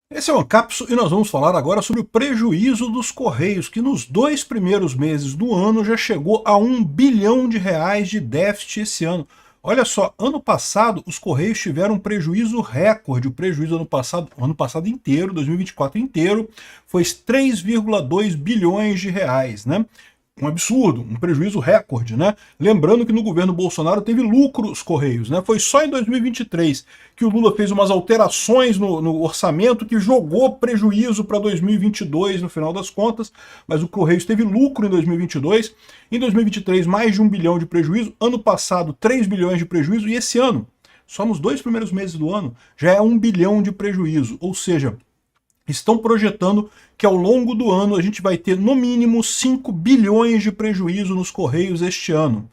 Esse é o Ancapso e nós vamos falar agora sobre o prejuízo dos Correios, que nos 2 primeiros meses do ano já chegou a R$ 1 bilhão de déficit esse ano. Olha só, ano passado os Correios tiveram um prejuízo recorde. O prejuízo ano passado inteiro, 2024 inteiro, foi 3,2 bilhões de reais, né? Um absurdo, um prejuízo recorde, né? Lembrando que no governo Bolsonaro teve lucro os Correios, né? Foi só em 2023 que o Lula fez umas alterações no orçamento que jogou prejuízo para 2022 no final das contas, mas o Correios teve lucro em 2022, em 2023 mais de 1 bilhão de prejuízo, ano passado 3 bilhões de prejuízo e esse ano, só nos 2 primeiros meses do ano, já é 1 bilhão de prejuízo, ou seja, estão projetando que ao longo do ano a gente vai ter no mínimo 5 bilhões de prejuízo nos Correios este ano.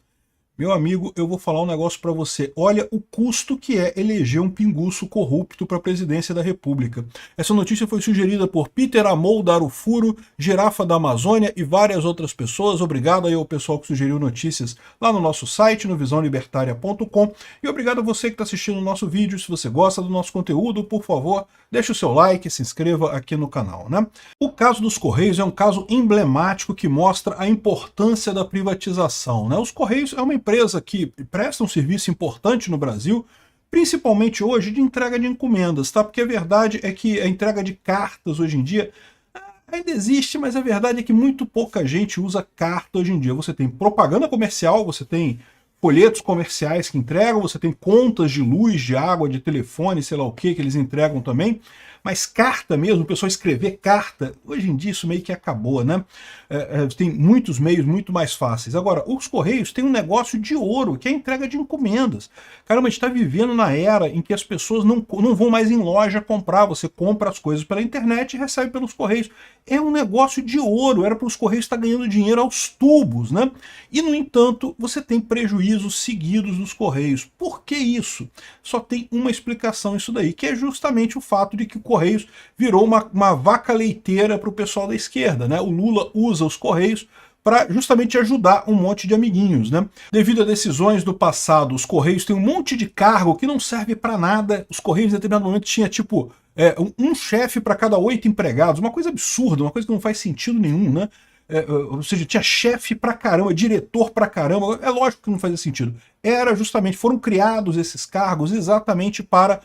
Meu amigo, eu vou falar um negócio para você. Olha o custo que é eleger um pinguço corrupto para a presidência da República. Essa notícia foi sugerida por Peter Amol Darufuro, Girafa da Amazônia e várias outras pessoas. Obrigado aí ao pessoal que sugeriu notícias lá no nosso site, no visãolibertaria.com. E obrigado a você que está assistindo o nosso vídeo. Se você gosta do nosso conteúdo, por favor, deixe o seu like e se inscreva aqui no canal, né? O caso dos Correios é um caso emblemático que mostra a importância da privatização, né? Os Correios é uma empresa que presta um serviço importante no Brasil, principalmente hoje de entrega de encomendas, tá? Porque a verdade é que a entrega de cartas hoje em dia ainda existe, mas a verdade é que muito pouca gente usa carta hoje em dia. Você tem propaganda comercial, você tem folhetos comerciais que entregam, você tem contas de luz, de água, de telefone, sei lá o que eles entregam também, mas carta mesmo, o pessoal escrever carta, hoje em dia isso meio que acabou, né? Tem muitos meios muito mais fáceis. Agora, os Correios têm um negócio de ouro, que é a entrega de encomendas. Caramba, a gente está vivendo na era em que as pessoas não vão mais em loja comprar, você compra as coisas pela internet e recebe pelos Correios. É um negócio de ouro, era para os Correios estar ganhando dinheiro aos tubos, né? E, no entanto, você tem prejuízos seguidos dos Correios. Por que isso? Só tem uma explicação isso daí, que é justamente o fato de que o Correios virou uma vaca leiteira para o pessoal da esquerda, né? O Lula usa os Correios para justamente ajudar um monte de amiguinhos, né? Devido a decisões do passado, os Correios têm um monte de cargo que não serve para nada. Os Correios, em determinado momento, tinha tipo um chefe para cada 8 empregados, uma coisa absurda, uma coisa que não faz sentido nenhum, né? Ou seja, tinha chefe pra caramba, diretor pra caramba, é lógico que não fazia sentido. Era justamente, foram criados esses cargos exatamente para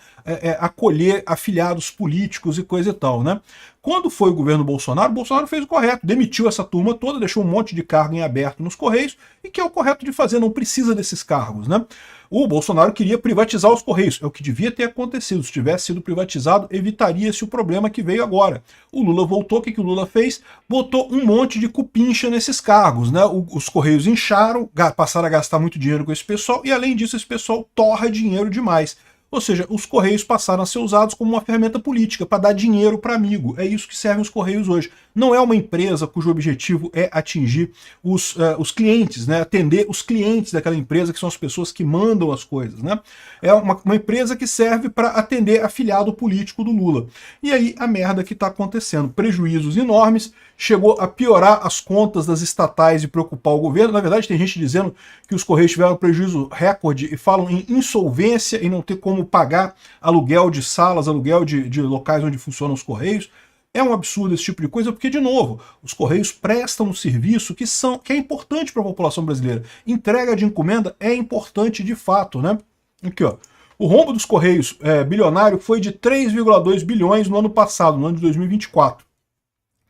acolher afiliados políticos e coisa e tal, né? Quando foi o governo Bolsonaro, Bolsonaro fez o correto, demitiu essa turma toda, deixou um monte de cargo em aberto nos Correios, e que é o correto de fazer, não precisa desses cargos, né? O Bolsonaro queria privatizar os Correios, é o que devia ter acontecido. Se tivesse sido privatizado, evitaria-se o problema que veio agora. O Lula voltou, o que o Lula fez? Botou um monte de cupincha nesses cargos, né? Os Correios incharam, passaram a gastar muito dinheiro com esse pessoal, e além disso esse pessoal torra dinheiro demais. Ou seja, os Correios passaram a ser usados como uma ferramenta política, para dar dinheiro para amigo. É isso que servem os Correios hoje. Não é uma empresa cujo objetivo é atingir os clientes, né? Atender os clientes daquela empresa, que são as pessoas que mandam as coisas, né? É uma empresa que serve para atender afiliado político do Lula. E aí a merda que está acontecendo. Prejuízos enormes, chegou a piorar as contas das estatais e preocupar o governo. Na verdade, tem gente dizendo que os Correios tiveram prejuízo recorde e falam em insolvência e não ter como pagar aluguel de salas, aluguel de locais onde funcionam os Correios. É um absurdo esse tipo de coisa, porque, de novo, os Correios prestam um serviço que é importante para a população brasileira. Entrega de encomenda é importante de fato, né? Aqui, ó. O rombo dos Correios bilionário foi de 3,2 bilhões no ano passado, no ano de 2024.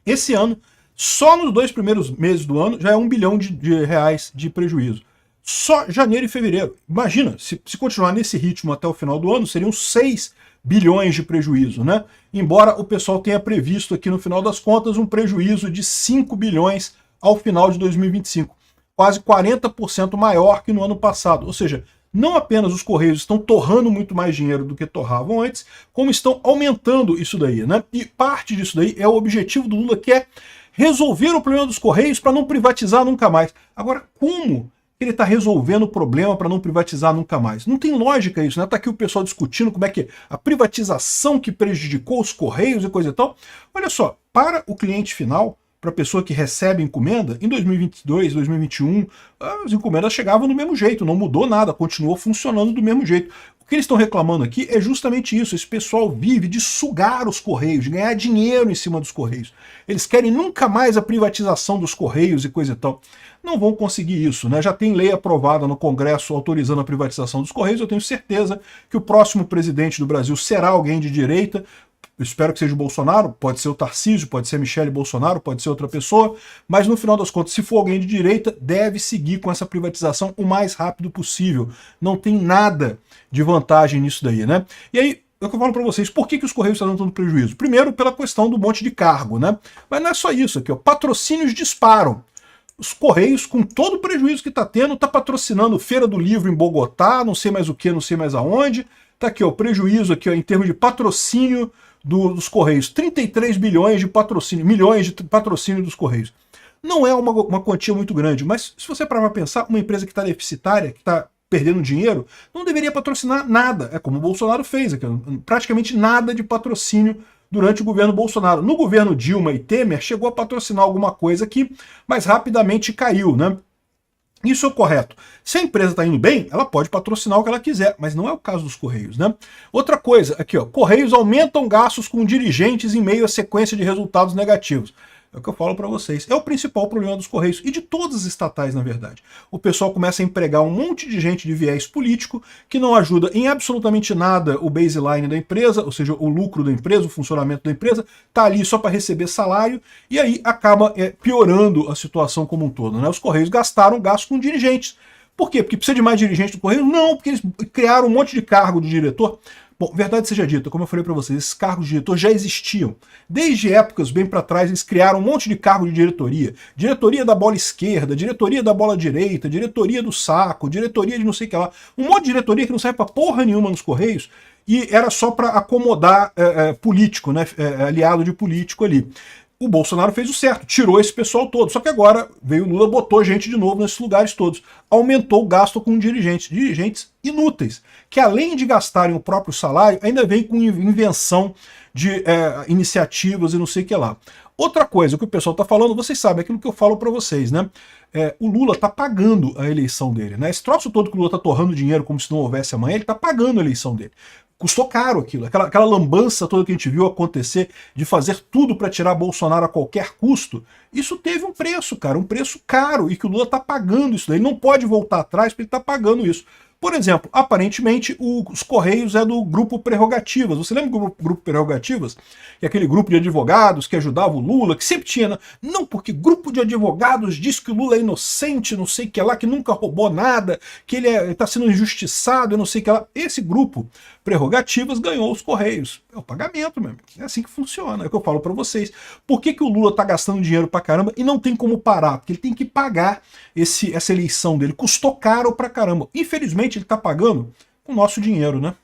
Esse ano, só nos 2 primeiros meses do ano, já é 1 bilhão de reais de prejuízo. Só janeiro e fevereiro. Imagina, se continuar nesse ritmo até o final do ano, seriam 6 bilhões de prejuízo, né? Embora o pessoal tenha previsto aqui no final das contas um prejuízo de 5 bilhões ao final de 2025. Quase 40% maior que no ano passado. Ou seja, não apenas os Correios estão torrando muito mais dinheiro do que torravam antes, como estão aumentando isso daí, né? E parte disso daí é o objetivo do Lula, que é resolver o problema dos Correios para não privatizar nunca mais. Agora, como ele está resolvendo o problema para não privatizar nunca mais? Não tem lógica isso, né? Tá aqui o pessoal discutindo como é que a privatização que prejudicou os Correios e coisa e tal. Olha só, para o cliente final, para a pessoa que recebe encomenda, em 2022, 2021, as encomendas chegavam do mesmo jeito, não mudou nada, continuou funcionando do mesmo jeito. O que eles estão reclamando aqui é justamente isso. Esse pessoal vive de sugar os Correios, de ganhar dinheiro em cima dos Correios. Eles querem nunca mais a privatização dos Correios e coisa e tal. Não vão conseguir isso, né? Já tem lei aprovada no Congresso autorizando a privatização dos Correios. Eu tenho certeza que o próximo presidente do Brasil será alguém de direita. Eu espero que seja o Bolsonaro, pode ser o Tarcísio, pode ser a Michele Bolsonaro, pode ser outra pessoa, mas no final das contas, se for alguém de direita, deve seguir com essa privatização o mais rápido possível. Não tem nada de vantagem nisso daí, né? E aí, é o que eu falo para vocês, por que os Correios estão dando tanto prejuízo? Primeiro, pela questão do monte de cargo, né? Mas não é só isso aqui, ó, patrocínios disparam. Os Correios, com todo o prejuízo que está tendo, está patrocinando Feira do Livro em Bogotá, não sei mais o que, não sei mais aonde. Tá aqui, ó, o prejuízo aqui, ó, em termos de patrocínio dos Correios. 33 bilhões de patrocínio, milhões de patrocínio dos Correios. Não é uma quantia muito grande, mas se você parar para pensar, uma empresa que está deficitária, que está perdendo dinheiro, não deveria patrocinar nada. É como o Bolsonaro fez aqui, praticamente nada de patrocínio durante o governo Bolsonaro. No governo Dilma e Temer, chegou a patrocinar alguma coisa aqui, mas rapidamente caiu, né? Isso é o correto. Se a empresa está indo bem, ela pode patrocinar o que ela quiser, mas não é o caso dos Correios, né? Outra coisa, aqui, ó, Correios aumentam gastos com dirigentes em meio à sequência de resultados negativos. É o que eu falo para vocês. É o principal problema dos Correios e de todas as estatais, na verdade. O pessoal começa a empregar um monte de gente de viés político que não ajuda em absolutamente nada o baseline da empresa, ou seja, o lucro da empresa, o funcionamento da empresa, tá ali só para receber salário e aí acaba piorando a situação como um todo, né? Os Correios gastaram gasto com dirigentes. Por quê? Porque precisa de mais dirigente do Correio? Não, porque eles criaram um monte de cargo de diretor. Bom, verdade seja dita, como eu falei para vocês, esses cargos de diretor já existiam. Desde épocas bem para trás, eles criaram um monte de cargo de diretoria. Diretoria da bola esquerda, diretoria da bola direita, diretoria do saco, diretoria de não sei o que lá. Um monte de diretoria que não serve para porra nenhuma nos Correios e era só para acomodar político, né, aliado de político ali. O Bolsonaro fez o certo, tirou esse pessoal todo. Só que agora veio o Lula, botou gente de novo nesses lugares todos. Aumentou o gasto com dirigentes inúteis, que além de gastarem o próprio salário, ainda vem com invenção de iniciativas e não sei o que lá. Outra coisa que o pessoal está falando, vocês sabem, é aquilo que eu falo para vocês, né? O Lula está pagando a eleição dele, né? Esse troço todo que o Lula está torrando dinheiro como se não houvesse amanhã, ele está pagando a eleição dele. Custou caro aquilo, aquela lambança toda que a gente viu acontecer de fazer tudo para tirar Bolsonaro a qualquer custo, isso teve um preço, cara, um preço caro, e que o Lula está pagando isso daí. Ele não pode voltar atrás porque ele está pagando isso. Por exemplo, aparentemente os Correios é do Grupo Prerrogativas. Você lembra do Grupo Prerrogativas? Que é aquele grupo de advogados que ajudava o Lula, que sempre tinha... Não, porque grupo de advogados diz que o Lula é inocente, não sei o que lá, que nunca roubou nada, que ele está sendo injustiçado, não sei o que lá. Esse grupo Prerrogativas ganhou os Correios. É o pagamento, meu amigo. É assim que funciona, é o que eu falo para vocês. Por que o Lula está gastando dinheiro pra caramba e não tem como parar? Porque ele tem que pagar essa eleição dele. Custou caro pra caramba. Infelizmente, ele está pagando com o nosso dinheiro, né?